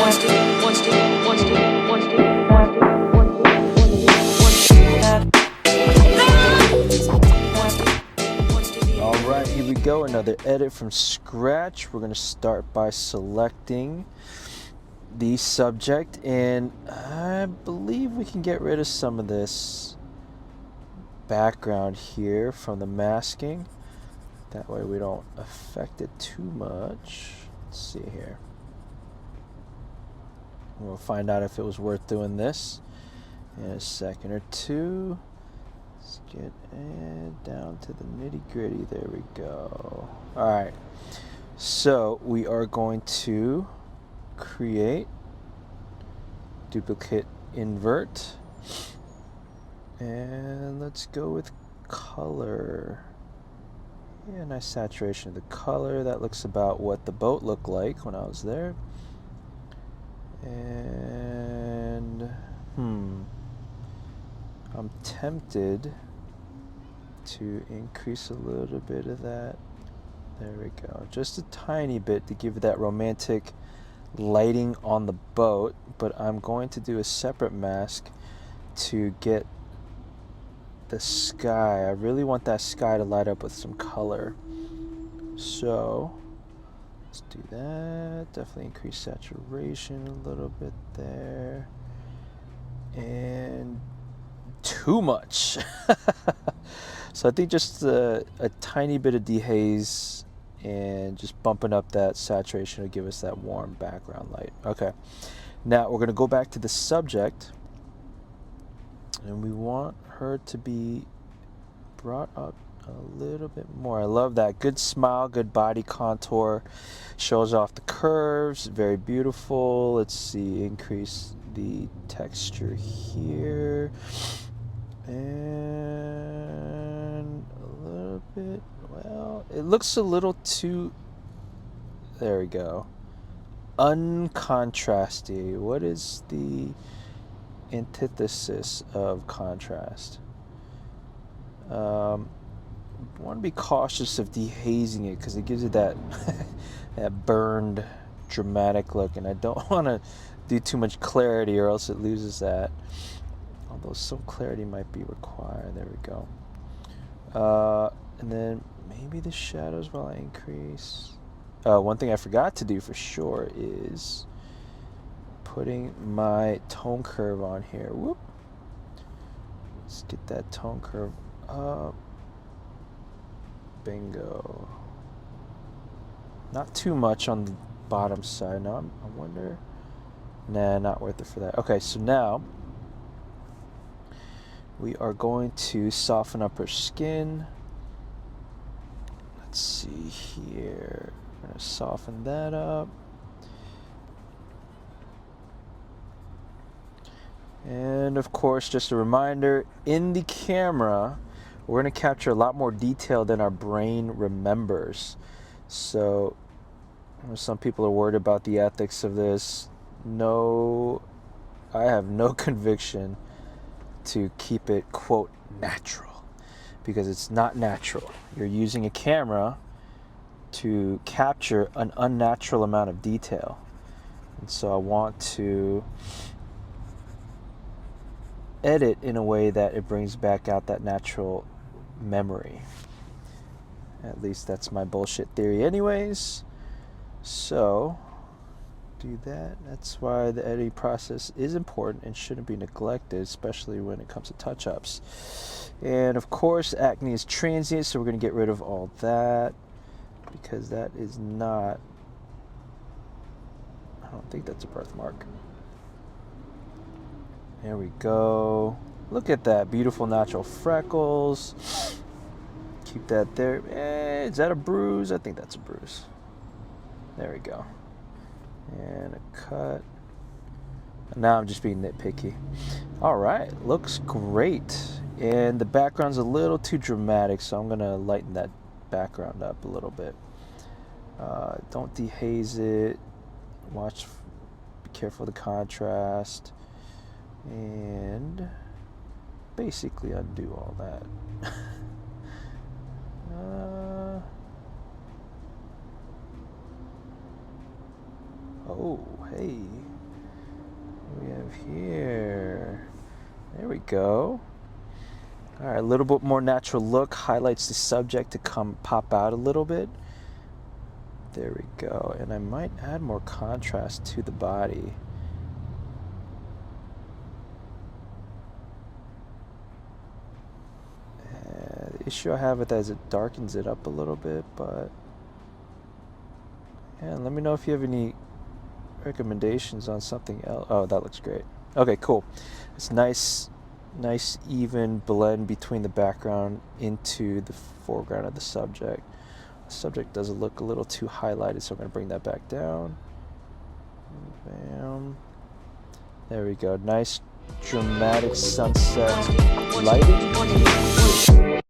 Alright, here we go, another edit from scratch. We're going to start by selecting the subject, and I believe we can get rid of some of this background here from the masking. That way we don't affect it too much. Let's see here. We'll find out if it was worth doing this in a second or two. Let's get down to the nitty gritty. There we go. Alright, so we are going to create, duplicate, invert, and let's go with color. Yeah, nice saturation of the color. That looks about what the boat looked like when I was there. And I'm tempted to increase a little bit of that. There we go. Just a tiny bit to give that romantic lighting on the boat, but I'm going to do a separate mask to get the sky. I really want that sky to light up with some color. So let's do that. Definitely increase saturation a little bit there. And too much. So I think just a tiny bit of dehaze and just bumping up that saturation will give us that warm background light. Okay, now we're going to go back to the subject, and we want her to be brought up a little bit more. I love that. Good smile, good body contour, shows off the curves, very beautiful. Let's see, increase the texture here, and a little bit, well, it looks a little too, there we go, uncontrasty. What is the antithesis of contrast? Want to be cautious of dehazing it because it gives it that that burned dramatic look, and I don't want to do too much clarity or else it loses that, although some clarity might be required. There we go. And then maybe the shadows while I increase. One thing I forgot to do for sure is putting my tone curve on here. Whoop. Let's get that tone curve up. Bingo. Not too much on the bottom side. Now I wonder. Nah, not worth it for that. Okay, so now we are going to soften up her skin. Let's see here. We're going to soften that up. And of course, just a reminder, in the camera, we're going to capture a lot more detail than our brain remembers. So some people are worried about the ethics of this. No, I have no conviction to keep it, quote, natural, because it's not natural. You're using a camera to capture an unnatural amount of detail. And so I want to edit in a way that it brings back out that natural memory. At least that's my bullshit theory anyways. So do that. That's why the editing process is important and shouldn't be neglected, especially when it comes to touch-ups. And of course, acne is transient, so we're going to get rid of all that because that is not, I don't think that's a birthmark. There we go. Look at that, beautiful natural freckles. Keep that there. Is that a bruise? I think that's a bruise. There we go. And a cut. Now I'm just being nitpicky. All right, looks great. And the background's a little too dramatic, so I'm gonna lighten that background up a little bit. Don't dehaze it. Watch, be careful of the contrast. And basically undo all that. Oh, hey, we have here? There we go. All right, a little bit more natural look, highlights the subject to pop out a little bit. There we go. And I might add more contrast to the body. The issue I have with that is it darkens it up a little bit, but yeah, let me know if you have any recommendations on something else. Oh, that looks great. Okay, cool. It's nice even blend between the background into the foreground of the subject. The subject does look a little too highlighted, so I'm going to bring that back down. Bam. There we go. Nice dramatic sunset lighting.